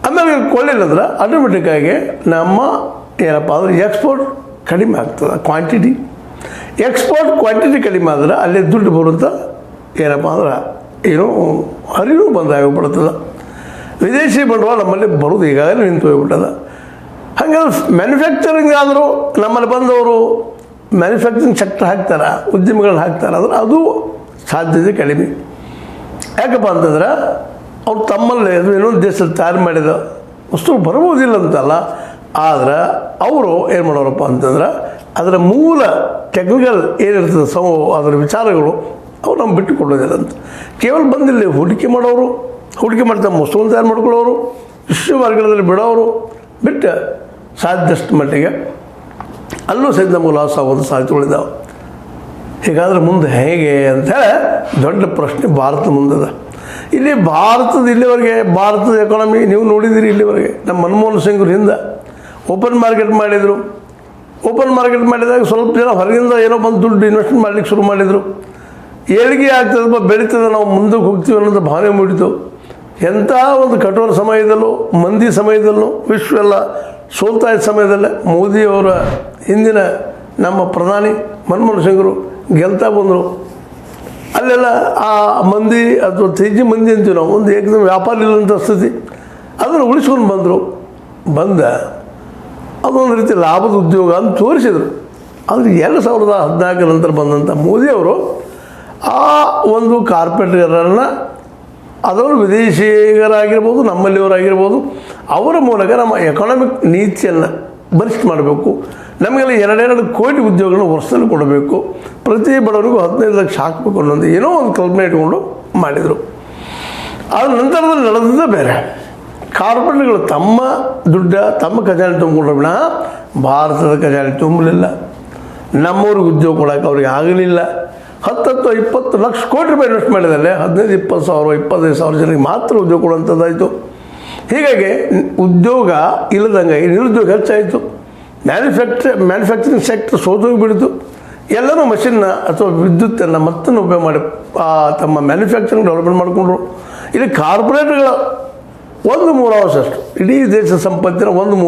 ಆಮೇಲೆ ಕೊಳ್ಳಿಲ್ಲ ಅಂದ್ರೆ ಆಟೋಮೆಟಿಕ್ಕಾಗಿ ನಮ್ಮ ಏನಪ್ಪ ಅಂದ್ರೆ ಎಕ್ಸ್ಪೋರ್ಟ್ ಕಡಿಮೆ ಆಗ್ತದೆ, ಕ್ವಾಂಟಿಟಿ ಎಕ್ಸ್ಪೋರ್ಟ್ ಕ್ವಾಂಟಿಟಿ ಕಡಿಮೆ ಆದ್ರೆ ಅಲ್ಲಿ ದುಡ್ಡು ಬರುವಂಥ ಏನಪ್ಪ ಅಂದ್ರೆ ಏನೋ ಹರಿವು ಬಂದಾಗಿಬಿಡ್ತದೆ. ವಿದೇಶಿ ಬಂಡವಾಳ ನಮ್ಮಲ್ಲಿ ಬರೋದು ಈಗಾಗಲೇ ನಿಂತು ಹೋಗ್ಬಿಟ್ಟದ. ಹಾಗಾದ್ರೆ ಮ್ಯಾನುಫ್ಯಾಕ್ಚರಿಂಗ್ ಆದರೂ ನಮ್ಮಲ್ಲಿ ಬಂದವರು ಮ್ಯಾನುಫ್ಯಾಕ್ಚರಿಂಗ್ ಸೆಕ್ಟರ್ ಹಾಕ್ತಾರೆ, ಉದ್ಯಮಿಗಳನ್ನ ಹಾಕ್ತಾರೆ, ಅಂದ್ರೆ ಅದು ಸಾಧ್ಯತೆ ಕಡಿಮೆ. ಯಾಕಪ್ಪ ಅಂತಂದ್ರೆ ಅವ್ರು ತಮ್ಮಲ್ಲಿ ಇನ್ನೊಂದು ದೇಶದಲ್ಲಿ ತಯಾರು ಮಾಡಿದ ವಸ್ತು ಬರ್ಬೋದಿಲ್ಲ ಅಂತಲ್ಲ, ಆದ್ರೆ ಅವರು ಏನು ಮಾಡೋರಪ್ಪ ಅಂತಂದ್ರೆ ಅದರ ಮೂಲ ಟೆಕ್ನಿಕಲ್ ಏನಿರ್ತದೆ ಅದರ ವಿಚಾರಗಳು ಅವ್ರು ನಮ್ಗೆ ಬಿಟ್ಟು ಕೊಡೋದಿಲ್ಲ ಅಂತ. ಕೇವಲ ಬಂದಿಲ್ಲ ಹೂಡಿಕೆ ಮಾಡೋರು, ಹೂಡಿಕೆ ಮಾಡ್ತಾ ವಸ್ತುವನ್ನು ತಯಾರು ಮಾಡ್ಕೊಳ್ಳೋರು, ವಿಶ್ವ ಮಾರ್ಗದಲ್ಲಿ ಬಿಡೋರು ಬಿಟ್ಟು ಸಾಧ್ಯಷ್ಟು ಮಟ್ಟಿಗೆ ಅಲ್ಲೂ ಸಹಿತ ನಮಗೆ ಲಾಸ್ ಆಗೋದು ಸಾಧ್ಯತೆಗಳಿದ್ದಾವೆ. ಹೀಗಾದ್ರೆ ಮುಂದೆ ಹೇಗೆ ಅಂಥೇಳಿ ದೊಡ್ಡ ಪ್ರಶ್ನೆ ಭಾರತ ಮುಂದದ. ಇಲ್ಲಿ ಇಲ್ಲಿವರೆಗೆ ಭಾರತದ ಎಕಾನಮಿ ನೀವು ನೋಡಿದ್ದೀರಿ. ಇಲ್ಲಿವರೆಗೆ ನಮ್ಮ ಮನಮೋಹನ್ ಸಿಂಗ್ರು ಹಿಂದೆ ಓಪನ್ ಮಾರ್ಕೆಟ್ ಮಾಡಿದರು. ಓಪನ್ ಮಾರ್ಕೆಟ್ ಮಾಡಿದಾಗ ಸ್ವಲ್ಪ ಜನ ಹೊರಗಿಂದ ಏನೋ ಬಂದು ದುಡ್ಡು ಇನ್ವೆಸ್ಟ್ಮೆಂಟ್ ಮಾಡಲಿಕ್ಕೆ ಶುರು ಮಾಡಿದರು. ಏಳಿಗೆ ಆಗ್ತದಪ್ಪ, ಬೆಳೀತದೆ, ನಾವು ಮುಂದಕ್ಕೆ ಹೋಗ್ತೀವಿ ಅನ್ನೋದು ಭಾವನೆ ಮೂಡಿತು. ಎಂಥ ಒಂದು ಕಠೋರ ಸಮಯದಲ್ಲೂ, ಮಂದಿ ಸಮಯದಲ್ಲೂ, ವಿಶ್ವ ಎಲ್ಲ ಸೋಲ್ತಾ ಇದ್ದ ಸಮಯದಲ್ಲೇ ಮೋದಿಯವರ ಹಿಂದಿನ ನಮ್ಮ ಪ್ರಧಾನಿ ಮನಮೋಹನ್ ಸಿಂಗ್ರು ಗೆಲ್ತಾ ಬಂದರು. ಅಲ್ಲೆಲ್ಲ ಆ ಮಂದಿ ಅಥವಾ ತೇಜಿ ಮಂದಿ ಅಂತೀವಿ ನಾವು, ಒಂದು ಏಕದಮ್ ವ್ಯಾಪಾರ ಇಲ್ಲಂಥ ಸ್ಥಿತಿ, ಅದನ್ನು ಉಳಿಸ್ಕೊಂಡು ಬಂದ ಅದೊಂದು ರೀತಿ ಲಾಭದ ಉದ್ಯೋಗ ಅಂತ ತೋರಿಸಿದರು. ಆದರೆ 2014 ನಂತರ ಬಂದಂಥ ಮೋದಿಯವರು ಆ ಒಂದು ಕಾರ್ಪೊರೇಟ್ಗಳನ್ನು ಅದವರು ವಿದೇಶಿಗರಾಗಿರ್ಬೋದು, ನಮ್ಮಲ್ಲಿಯವರಾಗಿರ್ಬೋದು, ಅವರ ಮೂಲಕ ನಮ್ಮ ಎಕಾನಮಿಕ್ ನೀತಿಯನ್ನು ಬಲಿಷ್ಠ ಮಾಡಬೇಕು, ನಮಗೆಲ್ಲ 2 ಕೋಟಿ ಉದ್ಯೋಗಗಳನ್ನು ವರ್ಷದಲ್ಲಿ ಕೊಡಬೇಕು, ಪ್ರತಿ ಬಡವರಿಗೂ 15 ಲಕ್ಷ ಹಾಕಬೇಕು ಅನ್ನೋದು ಏನೋ ಒಂದು ಕಲ್ಪನೆ ಇಟ್ಕೊಂಡು ಮಾಡಿದರು. ಆದ ನಂತರದಲ್ಲಿ ನಡೆದದ್ದೇ ಬೇರೆ. ಕಾರ್ಪೊರೇಟ್ಗಳು ತಮ್ಮ ದುಡ್ಡು ತಮ್ಮ ಖಜಾನೆ ತುಂಬಿಕೊಂಡ್ರೆ ವಿನಃ ಭಾರತದ ಖಜಾನೆ ತುಂಬಲಿಲ್ಲ. ನಮ್ಮವ್ರಿಗೆ ಉದ್ಯೋಗ ಕೊಡೋಕೆ ಅವ್ರಿಗೆ ಆಗಲಿಲ್ಲ. 10-20 ಲಕ್ಷ ಕೋಟಿ ರೂಪಾಯಿ ಇನ್ವೆಸ್ಟ್ ಮಾಡಿದರೆ 15-20 ಸಾವಿರ 25 ಸಾವಿರ ಜನರಿಗೆ ಮಾತ್ರ ಉದ್ಯೋಗ ಕೊಡುವಂಥದ್ದಾಯಿತು. ಹೀಗಾಗಿ ಉದ್ಯೋಗ ಇಲ್ಲದಂಗೆ ನಿರುದ್ಯೋಗ ಹೆಚ್ಚಾಯಿತು. ಮ್ಯಾನುಫ್ಯಾಕ್ಚರಿಂಗ್ ಸೆಕ್ಟರ್ ಸೋತೋಗಿಬಿಡ್ತು. ಎಲ್ಲರೂ ಮಷಿನ್ನ ಅಥವಾ ವಿದ್ಯುತ್ತನ್ನು ಮತ್ತೆ ಉಪಯೋಗ ಮಾಡಿ ತಮ್ಮ ಮ್ಯಾನುಫ್ಯಾಕ್ಚರಿಂಗ್ ಡೆವಲಪ್ಮೆಂಟ್ ಮಾಡಿಕೊಂಡ್ರು. ಇಲ್ಲಿ ಕಾರ್ಪೊರೇಟ್ಗಳ 1/3 ಇಡೀ ದೇಶದ ಸಂಪತ್ತಿನ 1/3